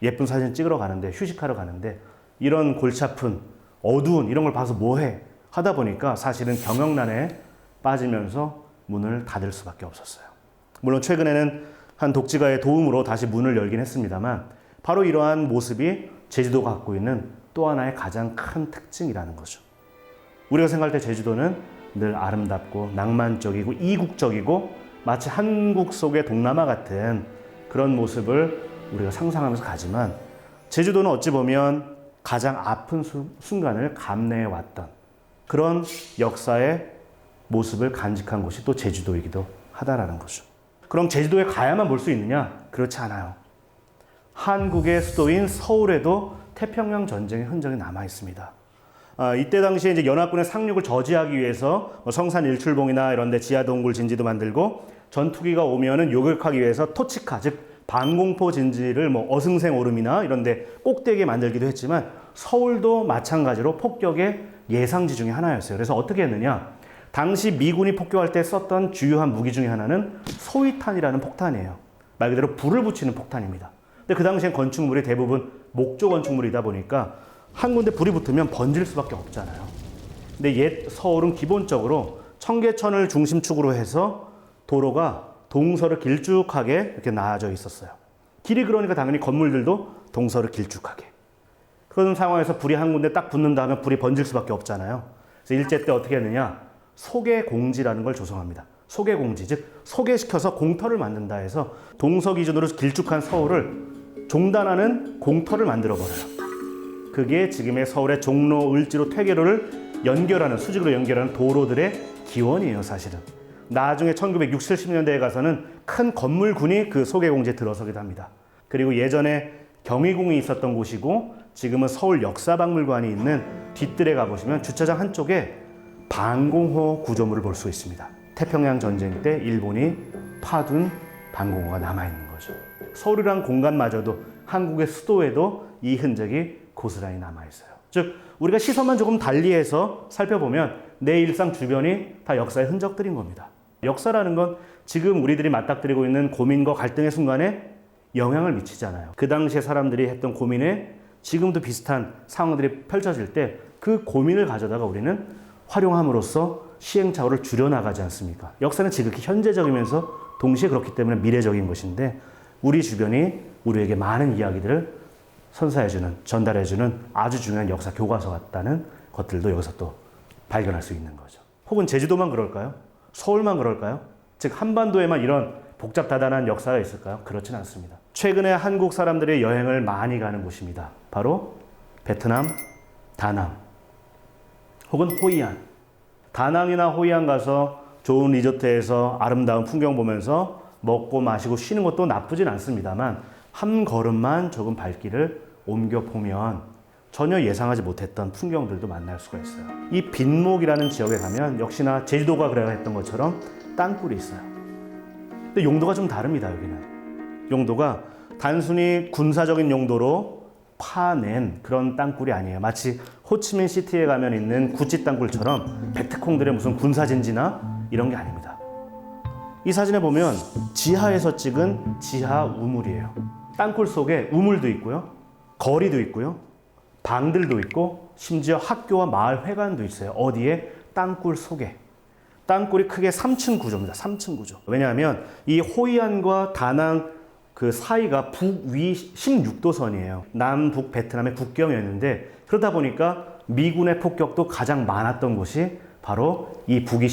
예쁜 사진 찍으러 가는데 휴식하러 가는데 이런 골치 아픈 어두운 이런 걸 봐서 뭐해 하다 보니까 사실은 경영난에 빠지면서 문을 닫을 수밖에 없었어요. 물론 최근에는 한 독지가의 도움으로 다시 문을 열긴 했습니다만 바로 이러한 모습이 제주도가 갖고 있는 또 하나의 가장 큰 특징이라는 거죠. 우리가 생각할 때 제주도는 늘 아름답고 낭만적이고 이국적이고 마치 한국 속의 동남아 같은 그런 모습을 우리가 상상하면서 가지만 제주도는 어찌 보면 가장 아픈 순간을 감내해왔던 그런 역사의 모습을 간직한 곳이 또 제주도이기도 하다라는 거죠. 그럼 제주도에 가야만 볼 수 있느냐? 그렇지 않아요. 한국의 수도인 서울에도 태평양 전쟁의 흔적이 남아 있습니다. 이때 당시에 이제 연합군의 상륙을 저지하기 위해서 성산 일출봉이나 이런 데 지하동굴 진지도 만들고 전투기가 오면은 요격하기 위해서 토치카, 즉 반공포 진지를 뭐 어승생 오름이나 이런 데 꼭대기에 만들기도 했지만 서울도 마찬가지로 폭격의 예상지 중에 하나였어요. 그래서 어떻게 했느냐? 당시 미군이 폭격할 때 썼던 주요한 무기 중에 하나는 소위탄이라는 폭탄이에요. 말 그대로 불을 붙이는 폭탄입니다. 근데 그 당시엔 건축물이 대부분 목조 건축물이다 보니까 한 군데 불이 붙으면 번질 수밖에 없잖아요. 근데 옛 서울은 기본적으로 청계천을 중심축으로 해서 도로가 동서를 길쭉하게 이렇게 나아져 있었어요. 길이 그러니까 당연히 건물들도 동서를 길쭉하게. 그런 상황에서 불이 한 군데 딱 붙는다 하면 불이 번질 수밖에 없잖아요. 그래서 일제 때 어떻게 했느냐? 소개공지라는 걸 조성합니다. 소개공지, 즉 소개시켜서 공터를 만든다 해서 동서 기준으로 길쭉한 서울을 종단하는 공터를 만들어 버려요. 그게 지금의 서울의 종로, 을지로, 퇴계로를 연결하는, 수직으로 연결하는 도로들의 기원이에요, 사실은. 나중에 1960, 70년대에 가서는 큰 건물군이 그 소개공지에 들어서기도 합니다. 그리고 예전에 경희궁이 있었던 곳이고 지금은 서울 역사박물관이 있는 뒷뜰에 가보시면 주차장 한쪽에 반공호 구조물을 볼 수 있습니다. 태평양 전쟁 때 일본이 파둔 반공호가 남아있는 거죠. 서울이란 공간마저도 한국의 수도에도 이 흔적이 고스란히 남아있어요. 즉 우리가 시선만 조금 달리해서 살펴보면 내 일상 주변이 다 역사의 흔적들인 겁니다. 역사라는 건 지금 우리들이 맞닥뜨리고 있는 고민과 갈등의 순간에 영향을 미치잖아요. 그 당시에 사람들이 했던 고민에 지금도 비슷한 상황들이 펼쳐질 때 그 고민을 가져다가 우리는 활용함으로써 시행착오를 줄여나가지 않습니까? 역사는 지극히 현재적이면서 동시에 그렇기 때문에 미래적인 것인데 우리 주변이 우리에게 많은 이야기들을 선사해주는, 전달해주는 아주 중요한 역사 교과서 같다는 것들도 여기서 또 발견할 수 있는 거죠. 혹은 제주도만 그럴까요? 서울만 그럴까요? 즉 한반도에만 이런 복잡다단한 역사가 있을까요? 그렇진 않습니다. 최근에 한국 사람들이 여행을 많이 가는 곳입니다. 바로 베트남, 다낭 혹은 호이안. 다낭이나 호이안 가서 좋은 리조트에서 아름다운 풍경 보면서 먹고 마시고 쉬는 것도 나쁘진 않습니다만 한 걸음만 조금 발길을 옮겨보면 전혀 예상하지 못했던 풍경들도 만날 수가 있어요. 이 빈목이라는 지역에 가면 역시나 제주도가 그래야 했던 것처럼 땅굴이 있어요. 근데 용도가 좀 다릅니다. 여기는 용도가 단순히 군사적인 용도로 파낸 그런 땅굴이 아니에요. 마치 호치민 시티에 가면 있는 구찌 땅굴처럼 베트콩들의 무슨 군사진지나 이런 게 아닙니다. 이 사진에 보면 지하에서 찍은 지하 우물이에요. 땅굴 속에 우물도 있고요, 거리도 있고요, 방들도 있고 심지어 학교와 마을 회관도 있어요. 어디에? 땅굴 속에. 땅굴이 크게 3층 구조입니다. 3층 구조. 왜냐하면 이 호이안과 다낭 그 사이가 북위 16도선이에요. 남북 베트남의 국경이었는데 그러다 보니까 미군의 폭격도 가장 많았던 곳이 바로 이 북위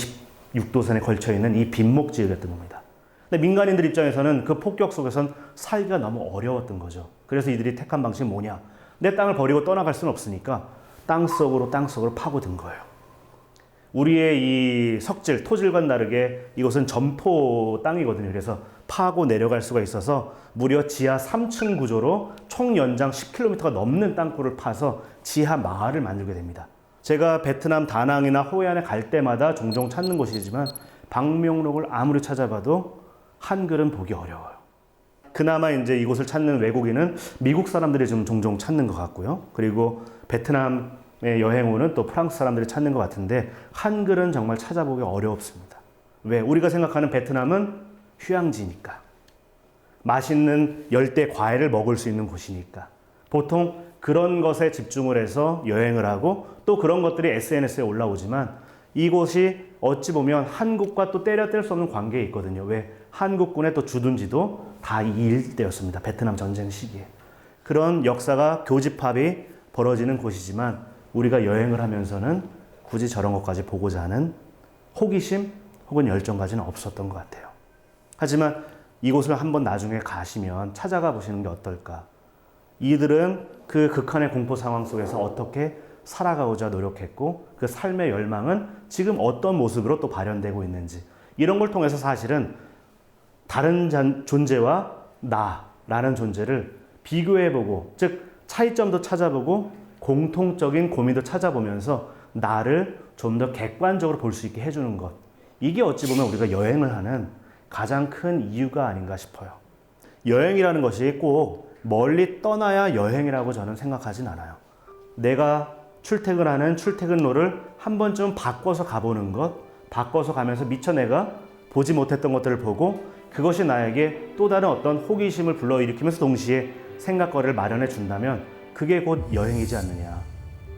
16도선에 걸쳐 있는 이 빈목 지역이었던 겁니다. 근데 민간인들 입장에서는 그 폭격 속에선 살기가 너무 어려웠던 거죠. 그래서 이들이 택한 방식이 뭐냐? 내 땅을 버리고 떠나갈 수는 없으니까 땅속으로 파고든 거예요. 우리의 이 석질, 토질과는 다르게 이곳은 점토 땅이거든요. 그래서 파고 내려갈 수가 있어서 무려 지하 3층 구조로 총 연장 10km가 넘는 땅굴을 파서 지하 마을을 만들게 됩니다. 제가 베트남 다낭이나 호이안에 갈 때마다 종종 찾는 곳이지만 방명록을 아무리 찾아봐도 한글은 보기 어려워요. 그나마 이제 이곳을 찾는 외국인은 미국 사람들이 좀 종종 찾는 것 같고요. 그리고 베트남에 여행 오는 또 프랑스 사람들이 찾는 것 같은데 한글은 정말 찾아보기 어렵습니다. 왜? 우리가 생각하는 베트남은 휴양지니까. 맛있는 열대 과일을 먹을 수 있는 곳이니까. 보통 그런 것에 집중을 해서 여행을 하고 또 그런 것들이 SNS에 올라오지만 이곳이 어찌 보면 한국과 또 때려 뗄 수 없는 관계에 있거든요. 왜? 한국군의 또 주둔지도 다 이 일대였습니다. 베트남 전쟁 시기에. 그런 역사가 교집합이 벌어지는 곳이지만 우리가 여행을 하면서는 굳이 저런 것까지 보고자 하는 호기심 혹은 열정까지는 없었던 것 같아요. 하지만 이곳을 한번 나중에 가시면 찾아가 보시는 게 어떨까? 이들은 그 극한의 공포 상황 속에서 어떻게 살아가고자 노력했고 그 삶의 열망은 지금 어떤 모습으로 또 발현되고 있는지 이런 걸 통해서 사실은 다른 존재와 나라는 존재를 비교해보고 즉 차이점도 찾아보고 공통적인 고민도 찾아보면서 나를 좀 더 객관적으로 볼 수 있게 해주는 것 이게 어찌 보면 우리가 여행을 하는 가장 큰 이유가 아닌가 싶어요. 여행이라는 것이 꼭 멀리 떠나야 여행이라고 저는 생각하진 않아요. 내가 출퇴근하는 출퇴근로를 한 번쯤 바꿔서 가보는 것, 바꿔서 가면서 미처 내가 보지 못했던 것들을 보고 그것이 나에게 또 다른 어떤 호기심을 불러일으키면서 동시에 생각거리를 마련해 준다면 그게 곧 여행이지 않느냐.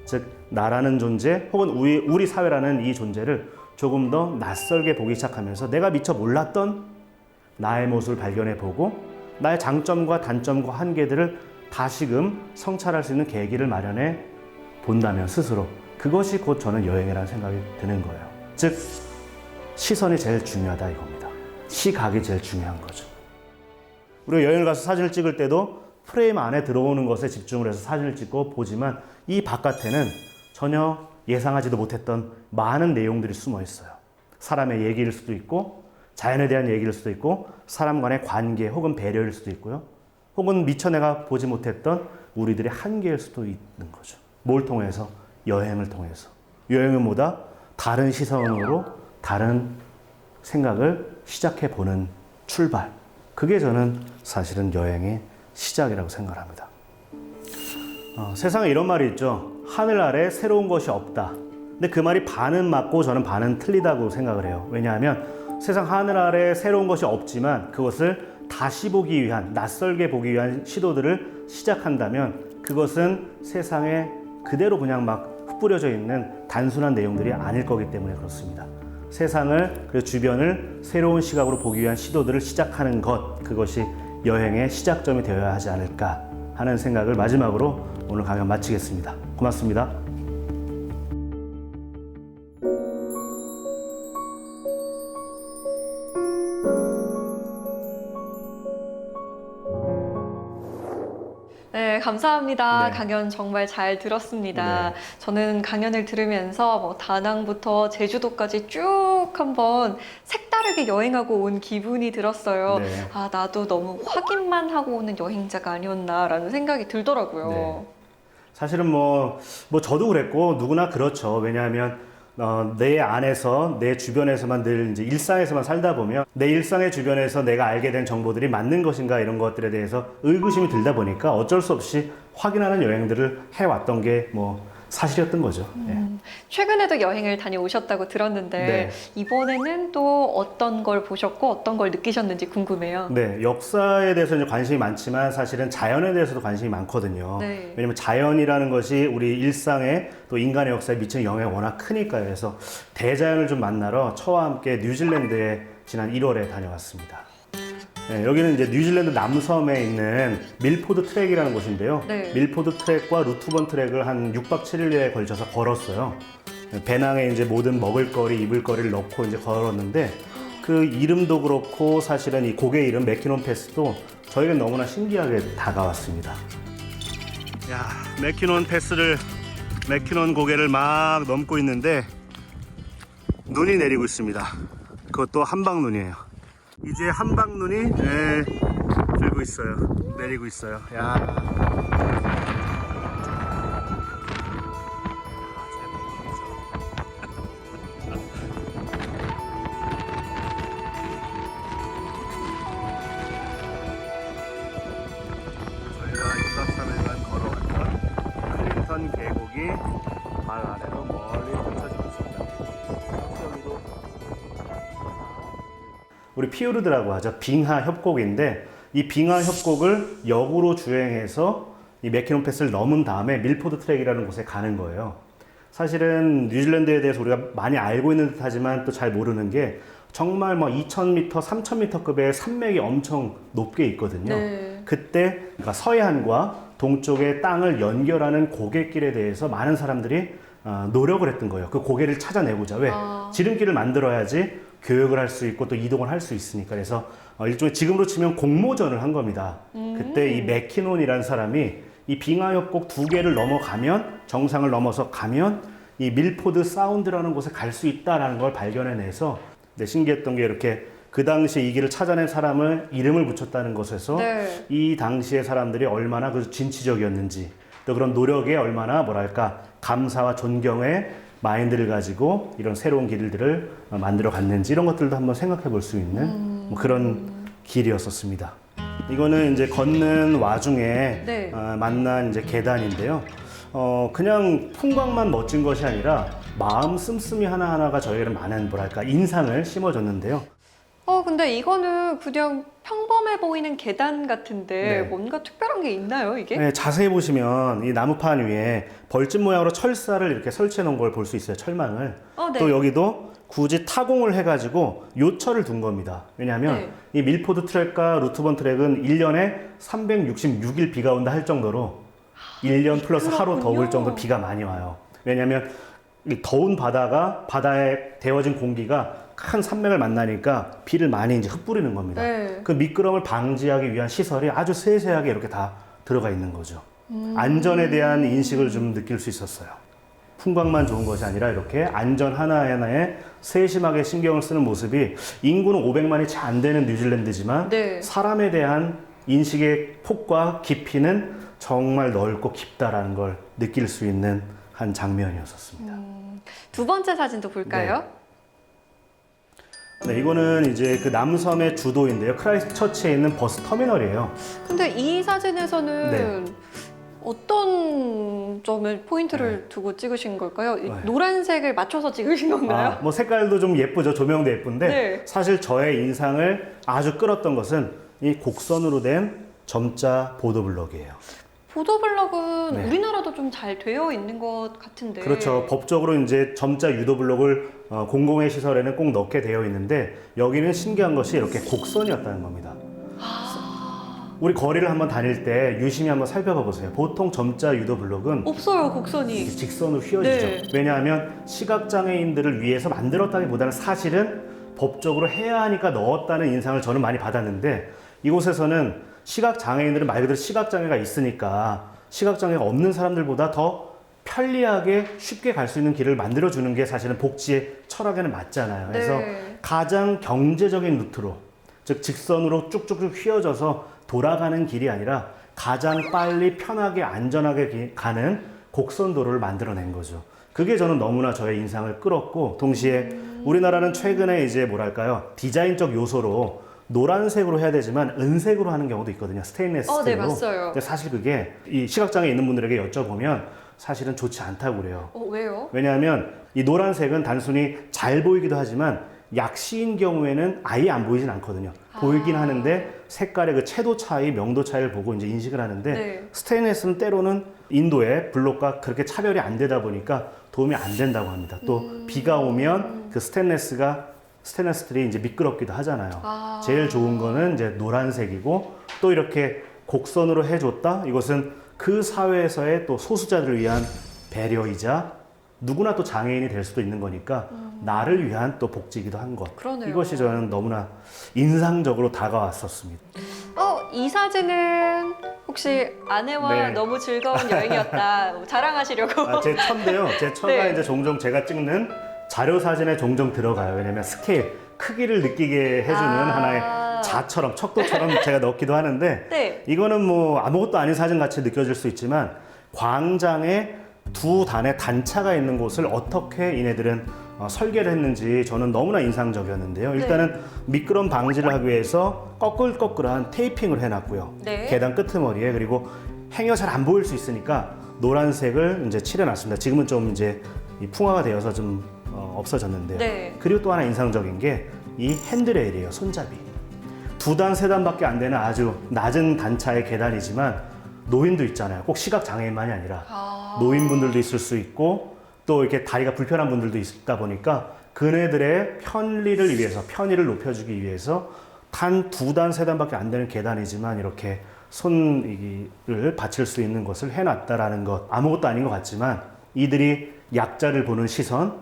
즉 나라는 존재 혹은 우리 사회라는 이 존재를 조금 더 낯설게 보기 시작하면서 내가 미처 몰랐던 나의 모습을 발견해 보고 나의 장점과 단점과 한계들을 다시금 성찰할 수 있는 계기를 마련해 본다면 스스로 그것이 곧 저는 여행이라는 생각이 드는 거예요. 즉 시선이 제일 중요하다 이겁니다. 시각이 제일 중요한 거죠. 우리가 여행을 가서 사진을 찍을 때도 프레임 안에 들어오는 것에 집중을 해서 사진을 찍고 보지만 이 바깥에는 전혀 예상하지도 못했던 많은 내용들이 숨어 있어요. 사람의 얘기일 수도 있고 자연에 대한 얘기일 수도 있고 사람 간의 관계 혹은 배려일 수도 있고요. 혹은 미처 내가 보지 못했던 우리들의 한계일 수도 있는 거죠. 뭘 통해서? 여행을 통해서. 여행은 뭐다? 다른 시선으로 다른 생각을 시작해보는 출발. 그게 저는 사실은 여행의 시작이라고 생각합니다. 세상에 이런 말이 있죠. 하늘 아래 새로운 것이 없다. 근데 그 말이 반은 맞고 저는 반은 틀리다고 생각을 해요. 왜냐하면 세상 하늘 아래 새로운 것이 없지만 그것을 다시 보기 위한, 낯설게 보기 위한 시도들을 시작한다면 그것은 세상에 그대로 그냥 막 흩뿌려져 있는 단순한 내용들이 아닐 거기 때문에 그렇습니다. 세상을, 그리고 주변을 새로운 시각으로 보기 위한 시도들을 시작하는 것, 그것이 여행의 시작점이 되어야 하지 않을까 하는 생각을 마지막으로 오늘 강연 마치겠습니다. 고맙습니다. 네, 감사합니다. 네. 강연 정말 잘 들었습니다. 네. 저는 강연을 들으면서 뭐 다낭부터 제주도까지 쭉 한번 색다르게 여행하고 온 기분이 들었어요. 네. 아, 나도 너무 확인만 하고 오는 여행자가 아니었나라는 생각이 들더라고요. 네. 사실은 뭐 저도 그랬고 누구나 그렇죠. 왜냐하면 내 안에서 내 주변에서만 늘 이제 일상에서만 살다 보면 내 일상의 주변에서 내가 알게 된 정보들이 맞는 것인가 이런 것들에 대해서 의구심이 들다 보니까 어쩔 수 없이 확인하는 여행들을 해왔던 게 뭐 사실이었던 거죠. 네. 최근에도 여행을 다녀오셨다고 들었는데 네. 이번에는 또 어떤 걸 보셨고 어떤 걸 느끼셨는지 궁금해요. 네, 역사에 대해서 이제 관심이 많지만 사실은 자연에 대해서도 관심이 많거든요. 네. 왜냐면 자연이라는 것이 우리 일상에 또 인간의 역사에 미치는 영향이 워낙 크니까요. 그래서 대자연을 좀 만나러 저와 함께 뉴질랜드에 지난 1월에 다녀왔습니다. 네, 여기는 이제 뉴질랜드 남섬에 있는 밀포드 트랙이라는 곳인데요. 네. 밀포드 트랙과 루트번 트랙을 한 6박 7일에 걸쳐서 걸었어요. 배낭에 이제 모든 먹을거리, 입을거리를 넣고 이제 걸었는데 그 이름도 그렇고 사실은 이 곡의 이름 맥키논 패스도 저에겐 너무나 신기하게 다가왔습니다. 야, 맥키논 패스를 맥키논 고개를 막 넘고 있는데 눈이 내리고 있습니다. 그것도 한방눈이에요. 이제 한방눈이 들고 있어요. 내리고 있어요. 야. 우리 피오르드라고 하죠. 빙하 협곡인데 이 빙하 협곡을 역으로 주행해서 이 맥키논 패스를 넘은 다음에 밀포드 트랙이라는 곳에 가는 거예요. 사실은 뉴질랜드에 대해서 우리가 많이 알고 있는 듯하지만 또 잘 모르는 게 정말 뭐 2,000m, 3,000m급의 산맥이 엄청 높게 있거든요. 네. 그때 그러니까 서해안과 동쪽의 땅을 연결하는 고갯길에 대해서 많은 사람들이 노력을 했던 거예요. 그 고개를 찾아내고자. 왜? 지름길을 만들어야지 교역을 할 수 있고 또 이동을 할 수 있으니까. 그래서 일종의 지금으로 치면 공모전을 한 겁니다. 그때 이 맥키논이라는 사람이 이 빙하협곡 2개를 넘어가면, 정상을 넘어서 가면 이 밀포드 사운드라는 곳에 갈 수 있다라는 걸 발견해내서, 근데 신기했던 게 이렇게 그 당시에 이 길을 찾아낸 사람을 이름을 붙였다는 것에서 네. 이 당시의 사람들이 얼마나 그 진취적이었는지, 또 그런 노력에 얼마나 뭐랄까 감사와 존경의 마인드를 가지고 이런 새로운 길들을 만들어 갔는지, 이런 것들도 한번 생각해 볼 수 있는 뭐 그런 길이었었습니다. 이거는 이제 걷는 와중에 네. 만난 이제 계단인데요. 그냥 풍광만 멋진 것이 아니라 마음 씀씀이 하나하나가 저에게는 많은 뭐랄까 인상을 심어줬는데요. 근데 이거는 그냥 평범해 보이는 계단 같은데 네. 뭔가 특별한 게 있나요, 이게? 네, 자세히 보시면 이 나무판 위에 벌집 모양으로 철사를 이렇게 설치해 놓은 걸 볼 수 있어요. 철망을. 네. 또 여기도 굳이 타공을 해가지고 요철을 둔 겁니다. 왜냐하면 네. 이 밀포드 트랙과 루트번 트랙은 1년에 366일 비가 온다 할 정도로 1년 플러스 하루 그렇군요. 더울 정도로 비가 많이 와요. 왜냐하면 이 더운 바다에 데워진 공기가 큰 산맥을 만나니까 비를 많이 이제 흩뿌리는 겁니다. 네. 그 미끄럼을 방지하기 위한 시설이 아주 세세하게 이렇게 다 들어가 있는 거죠. 안전에 대한 인식을 좀 느낄 수 있었어요. 풍광만 좋은 것이 아니라 이렇게 안전 하나하나에 세심하게 신경을 쓰는 모습이, 인구는 500만이 채 안 되는 뉴질랜드지만 네. 사람에 대한 인식의 폭과 깊이는 정말 넓고 깊다라는 걸 느낄 수 있는 한 장면이었었습니다. 두 번째 사진도 볼까요? 네, 이거는 이제 그 남섬의 주도인데요. 크라이스트처치에 있는 버스 터미널이에요. 근데 이 사진에서는 네. 어떤 점을 포인트를 두고 찍으신 걸까요? 이 네. 노란색을 맞춰서 찍으신 건가요? 뭐 색깔도 좀 예쁘죠. 조명도 예쁜데 네. 사실 저의 인상을 아주 끌었던 것은 이 곡선으로 된 점자 보도블럭이에요. 보도블럭은 네. 우리나라도 좀 잘 되어 있는 것 같은데. 그렇죠. 법적으로 이제 점자 유도블럭을 공공의 시설에는 꼭 넣게 되어 있는데, 여기는 신기한 것이 이렇게 곡선이었다는 겁니다. 우리 거리를 한번 다닐 때 유심히 한번 살펴봐 보세요. 보통 점자 유도블럭은 없어요, 곡선이. 이렇게 직선으로 휘어지죠. 네. 왜냐하면 시각장애인들을 위해서 만들었다기보다는 사실은 법적으로 해야 하니까 넣었다는 인상을 저는 많이 받았는데, 이곳에서는 시각장애인들은 말 그대로 시각장애가 있으니까 시각장애가 없는 사람들보다 더 편리하게 쉽게 갈 수 있는 길을 만들어주는 게 사실은 복지의 철학에는 맞잖아요. 그래서 네. 가장 경제적인 루트로, 즉 직선으로 쭉쭉쭉 휘어져서 돌아가는 길이 아니라 가장 빨리 편하게 안전하게 가는 곡선도로를 만들어낸 거죠. 그게 저는 너무나 저의 인상을 끌었고, 동시에 우리나라는 최근에 이제 뭐랄까요, 디자인적 요소로 노란색으로 해야 되지만 은색으로 하는 경우도 있거든요. 스테인리스 스틸로. 네, 맞아요. 근데 사실 그게 이 시각장애 있는 분들에게 여쭤보면 사실은 좋지 않다고 그래요. 왜요? 왜냐하면 이 노란색은 단순히 잘 보이기도 하지만 약시인 경우에는 아예 안 보이진 않거든요. 보이긴 하는데 색깔의 그 채도 차이, 명도 차이를 보고 이제 인식을 하는데, 네. 스테인리스는 때로는 인도의 블록과 그렇게 차별이 안 되다 보니까 도움이 안 된다고 합니다. 또 비가 오면 그 스테인리스들이 이제 미끄럽기도 하잖아요. 제일 좋은 거는 이제 노란색이고, 또 이렇게 곡선으로 해줬다. 이것은 그 사회에서의 또 소수자들을 위한 배려이자 누구나 또 장애인이 될 수도 있는 거니까 나를 위한 또 복지이기도 한 것. 그러네요. 이것이 저는 너무나 인상적으로 다가왔었습니다. 이 사진은 혹시 아내와 네. 너무 즐거운 여행이었다 뭐 자랑하시려고. 제 처인데요. 제 처가 네. 이제 종종 제가 찍는 자료 사진에 종종 들어가요. 왜냐면 스케일, 크기를 느끼게 해주는 하나의 자처럼, 척도처럼 제가 넣기도 하는데, 네. 이거는 뭐 아무것도 아닌 사진 같이 느껴질 수 있지만, 광장에 두 단의 단차가 있는 곳을 어떻게 이네들은 설계를 했는지 저는 너무나 인상적이었는데요. 일단은 미끄럼 방지를 하기 위해서 꺼끌꺼끌한 테이핑을 해놨고요. 네. 계단 끄트머리에. 그리고 행여 잘 안 보일 수 있으니까 노란색을 이제 칠해놨습니다. 지금은 좀 이제 이 풍화가 되어서 좀 없어졌는데요. 네. 그리고 또 하나 인상적인 게 이 핸드레일이에요. 손잡이. 2단, 3단밖에 안 되는 아주 낮은 단차의 계단이지만 노인도 있잖아요. 꼭 시각장애인만이 아니라 노인분들도 있을 수 있고 또 이렇게 다리가 불편한 분들도 있다 보니까 그네들의 편리를 위해서, 편의를 높여주기 위해서 단 2단, 3단밖에 안 되는 계단이지만 이렇게 손을 받칠 수 있는 것을 해놨다라는 것. 아무것도 아닌 것 같지만 이들이 약자를 보는 시선,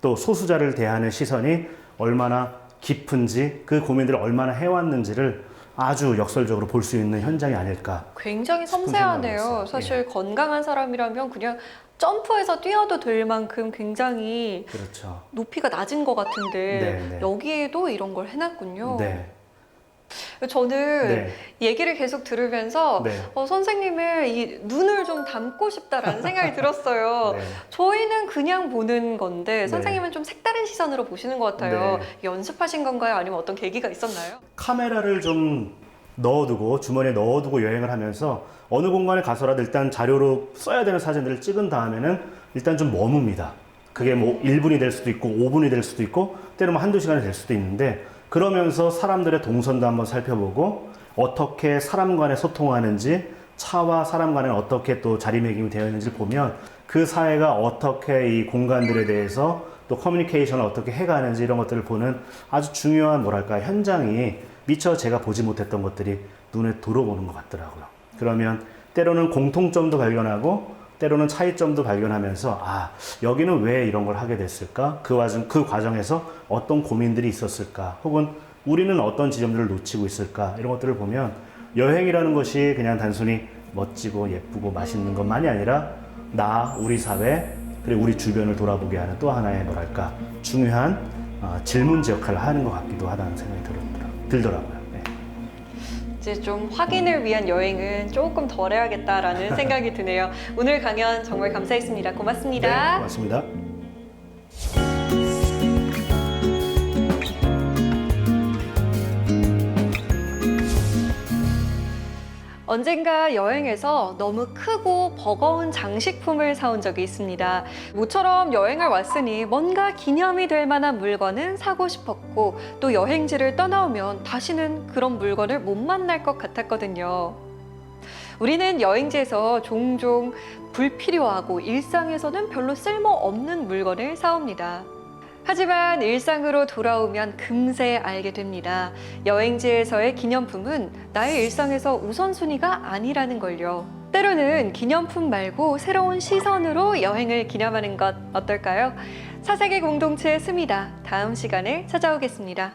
또 소수자를 대하는 시선이 얼마나 깊은지, 그 고민들을 얼마나 해왔는지를 아주 역설적으로 볼 수 있는 현장이 아닐까. 굉장히 싶은 섬세하네요. 생각이었어요. 사실 건강한 사람이라면 그냥 점프해서 뛰어도 될 만큼 굉장히 그렇죠. 높이가 낮은 것 같은데 네. 여기에도 이런 걸 해놨군요. 네. 저는 네. 얘기를 계속 들으면서 네. 선생님의 이 눈을 좀 닮고 싶다라는 생각이 들었어요. 네. 저희는 그냥 보는 건데 네. 선생님은 좀 색다른 시선으로 보시는 것 같아요. 네. 연습하신 건가요? 아니면 어떤 계기가 있었나요? 카메라를 좀 넣어두고 주머니에 넣어두고 여행을 하면서 어느 공간에 가서라도 일단 자료로 써야 되는 사진들을 찍은 다음에는 일단 좀 머뭅니다. 그게 뭐 1분이 될 수도 있고 5분이 될 수도 있고 때로는 한두 시간이 될 수도 있는데 그러면서 사람들의 동선도 한번 살펴보고 어떻게 사람 간에 소통하는지 차와 사람 간에 어떻게 또 자리매김이 되어 있는지를 보면 그 사회가 어떻게 이 공간들에 대해서 또 커뮤니케이션을 어떻게 해가는지 이런 것들을 보는 아주 중요한 뭐랄까 현장이 미처 제가 보지 못했던 것들이 눈에 들어오는 것 같더라고요. 그러면 때로는 공통점도 발견하고 때로는 차이점도 발견하면서 아 여기는 왜 이런 걸 하게 됐을까? 그 과정에서 어떤 고민들이 있었을까? 혹은 우리는 어떤 지점들을 놓치고 있을까? 이런 것들을 보면 여행이라는 것이 그냥 단순히 멋지고 예쁘고 맛있는 것만이 아니라 나, 우리 사회, 그리고 우리 주변을 돌아보게 하는 또 하나의 뭐랄까 중요한 질문지 역할을 하는 것 같기도 하다는 생각이 들더라고요. 네. 이제 좀 확인을 위한 여행은 조금 덜 해야겠다라는 생각이 드네요. 오늘 강연 정말 감사했습니다. 고맙습니다. 네, 고맙습니다. 언젠가 여행에서 너무 크고 버거운 장식품을 사온 적이 있습니다. 모처럼 여행을 왔으니 뭔가 기념이 될 만한 물건은 사고 싶었고 또 여행지를 떠나오면 다시는 그런 물건을 못 만날 것 같았거든요. 우리는 여행지에서 종종 불필요하고 일상에서는 별로 쓸모없는 물건을 사옵니다. 하지만 일상으로 돌아오면 금세 알게 됩니다. 여행지에서의 기념품은 나의 일상에서 우선순위가 아니라는 걸요. 때로는 기념품 말고 새로운 시선으로 여행을 기념하는 것 어떨까요? 사색의 공동체 스미다. 다음 시간에 찾아오겠습니다.